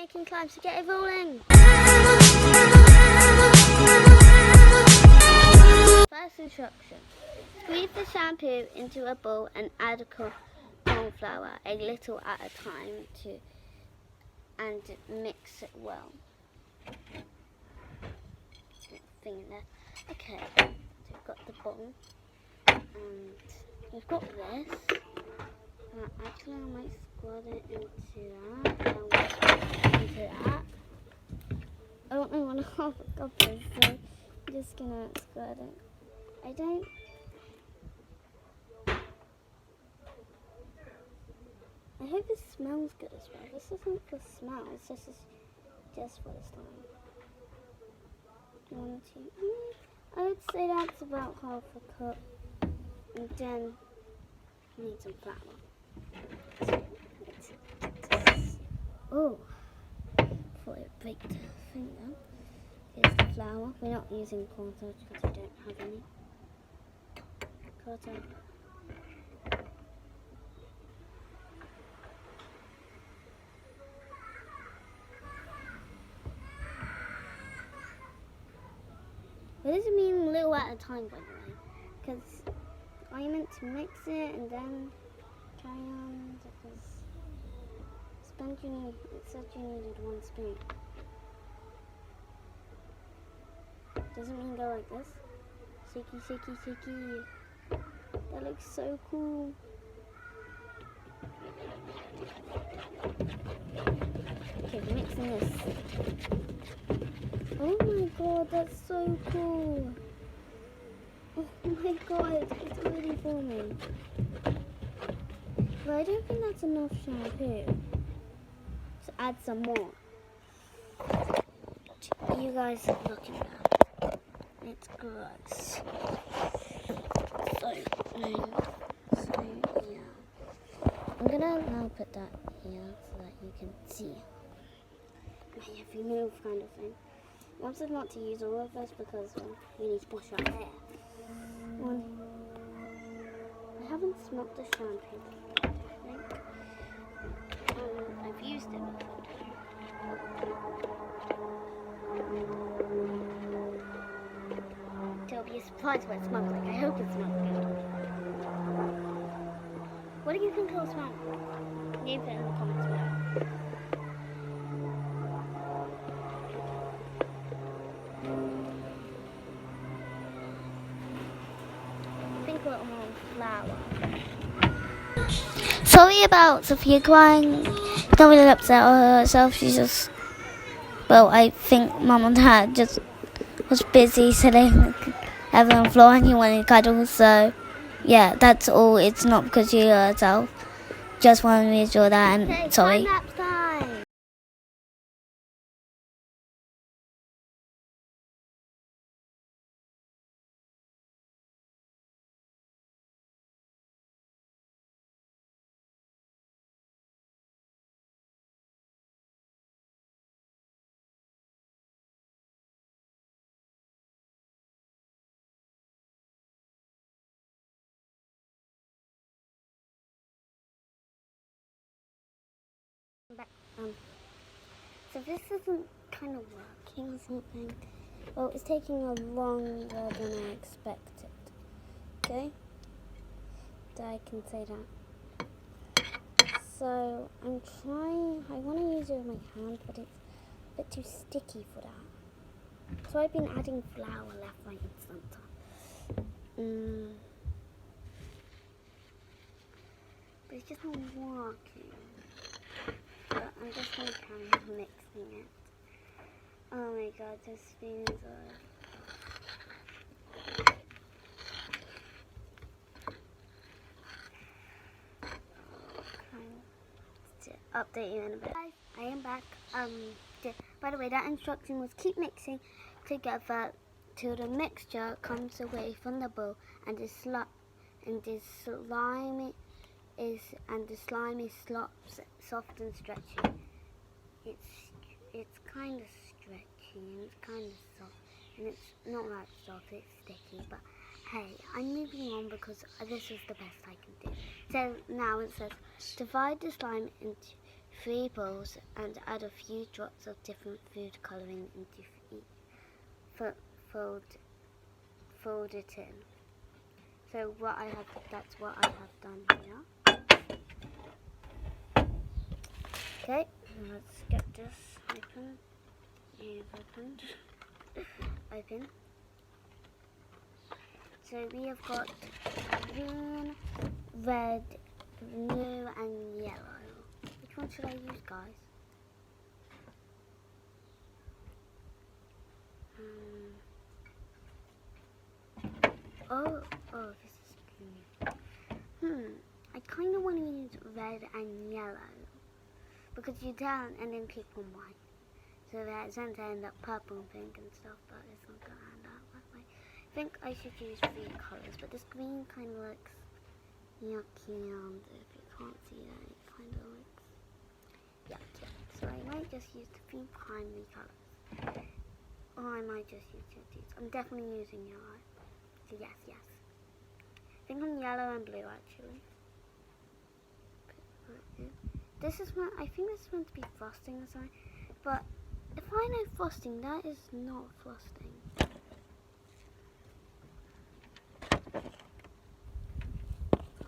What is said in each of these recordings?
making slime, so get it rolling. First instruction. Squeeze the shampoo into a bowl and add corn flour a little at a time and mix it well. Okay, so we've got the bowl and we've got this. Actually, I might squirt it into that. I don't know what half a cup is, so I'm just gonna squirt it. I hope it smells good as well. This isn't for smell, it's just for the slime. 1, 2. I would say that's about half a cup. And then we need some flour. Oh, thought it baked the finger. Here's the flour. We're not using cornstarch because we don't have any. Cut out. What does it mean little at a time, by the way? Because I meant to mix it and then carry on, because it said you needed 1 spoon. Does it mean go like this? Shaky, shaky, shaky. That looks so cool. Okay, we're mixing this. Oh my god, that's so cool. Oh my god, it's already forming. But I don't think that's enough shampoo. So add some more. You guys are looking at it. It's gross. So yeah. I'm gonna now put that here so that you can see my every move kind of thing. I wanted not to use all of this because we need to wash our hair. I haven't smelt the shampoo before, I think. I've used it before. There'll be a surprise what it smells like. I hope it smells good. What do you think it'll smell like? Leave it in the comments below. A little more flour. Sorry about Sophia crying. She's not really upset with herself. She's just, well, I think Mum and Dad just was busy sitting everyone on the floor and he wanted to cuddle. So, yeah, that's all. It's not because she hurt herself. Just wanted to show that and okay, sorry. Time-lapse time. So this isn't kind of working or something. Well, it's taking longer than I expected. Okay? So I can say that. So I'm trying, I want to use it with my hand, but it's a bit too sticky for that. So I've been adding flour left, right, and center. But it's just not working. But I'm just going to carry on mixing it. Oh my god, those spoons are... Update you in a bit. Guys, I am back. By the way, that instruction was keep mixing together till the mixture comes away from the bowl and the slime is soft and stretchy. It's kind of stretchy and it's kind of soft and it's not that soft. It's sticky, but hey, I'm moving on because this is the best I can do. So now it says divide the slime into 3 bowls and add a few drops of different food colouring into fold it in. So that's what I have done here. Okay, let's get this open. You've opened. Open. So we have got green, red, blue and yellow. Which one should I use, guys? Oh, this is green. I kind of want to use red and yellow because you down and then click on white. So that it's going to end up purple and pink and stuff, but it's not going to end up that way. I think I should use 3 colours, but this green kind of looks yucky, and if you can't see that, it kind of looks yucky. So I might just use the 3 primary colours. Or I might just use these. I'm definitely using yellow. So yes. I think I'm yellow and blue actually. This is I think this is meant to be frosting or something. But if I know frosting, that is not frosting. I'm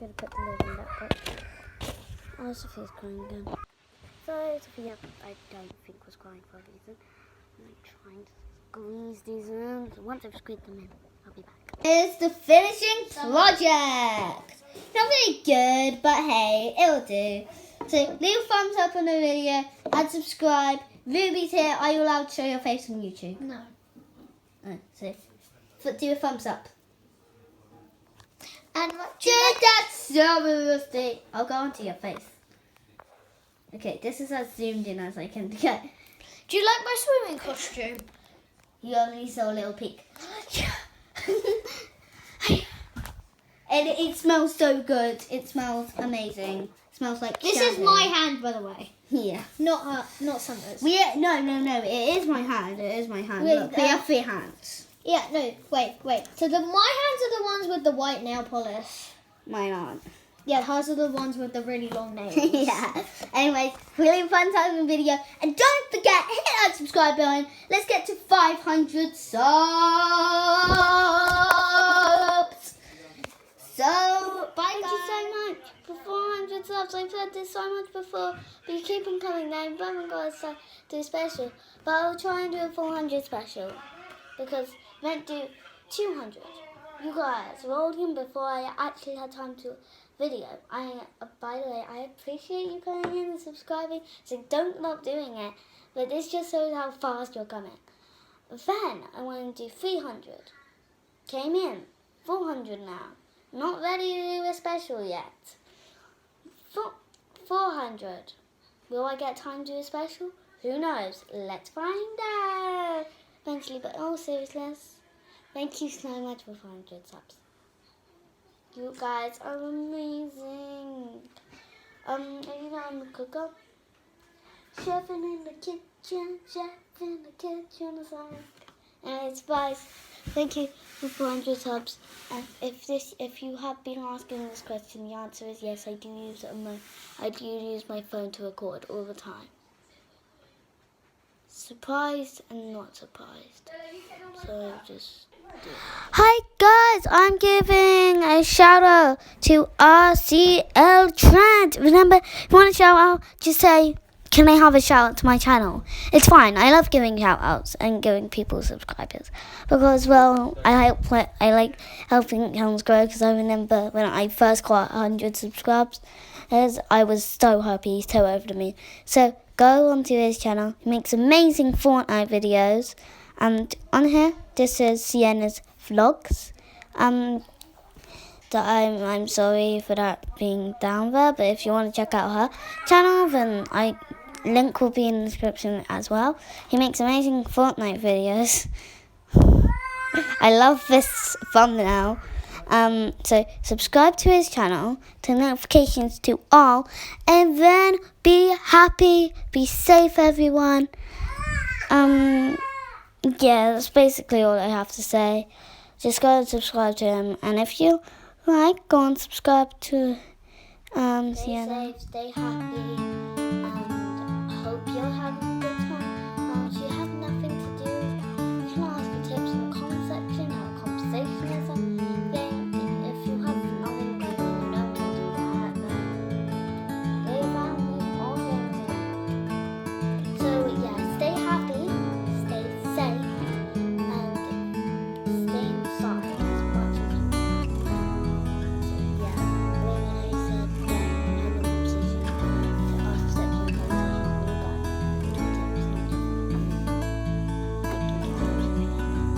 gonna put the lid in that box. Oh, Sophia's crying again. So Sophia, I don't think was crying for a reason. I'm trying to squeeze these in. So once I've squeezed them in, I'll be back. It's the finishing project. Not very good, but hey, it'll do. So leave a thumbs up on the video and subscribe. Ruby's here. Are you allowed to show your face on YouTube? No. Oh, so do a thumbs up. And That's so rusty. I'll go onto your face. Okay, this is as zoomed in as I can get. do you like my swimming costume? You only saw a little peek. Yeah. And it smells so good. It smells amazing. It smells like This shampoo. is my hand, by the way. Yeah. Not Summer's. No. It is my hand. Wait, Look, we have 3 hands. Yeah, no, wait. So my hands are the ones with the white nail polish. Mine aren't. Yeah, hers are the ones with the really long nails. Yeah. Anyways, really fun time in the video. And don't forget, hit that subscribe button. Let's get to 500 subs. So, Thank you so much for 400 subs. I've said this so much before, but you keep on coming now. You haven't got to do a special, but I'll try and do a 400 special because I meant to do 200. You guys rolled in before I actually had time to video. By the way, I appreciate you coming in and subscribing, so don't stop doing it. But this just shows how fast you're coming. Then I want to do 300. Came in 400 now. Not ready to do a special yet. 400. Will I get time to do a special? Who knows? Let's find out. Eventually, but all seriousness, thank you so much for 400 subs. You guys are amazing. You know I'm a cooker. Chefing in the kitchen or something. Anyways, guys, thank you for 400 subs. And if you have been asking this question, the answer is yes. I do use my phone to record all the time. Surprised and not surprised. So just do it. Hi guys, I'm giving a shout out to RCL Trant. Remember, if you want a shout out, just say, can I have a shout out to my channel? It's fine. I love giving shout outs and giving people subscribers because, well, I like helping channels grow because I remember when I first got 100 subscribers, I was so happy. He's so over to me. So go onto his channel. He makes amazing Fortnite videos. And on here, this is Sienna's vlogs. That I'm sorry for that being down there, but if you want to check out her channel, then link will be in the description as well. He makes amazing Fortnite videos. I love this thumbnail. So subscribe to his channel, turn notifications to all, and then be happy, be safe, everyone. Yeah, that's basically all I have to say. Just go and subscribe to him, and if you like, go and subscribe to Sienna. Stay safe, stay happy. you'll have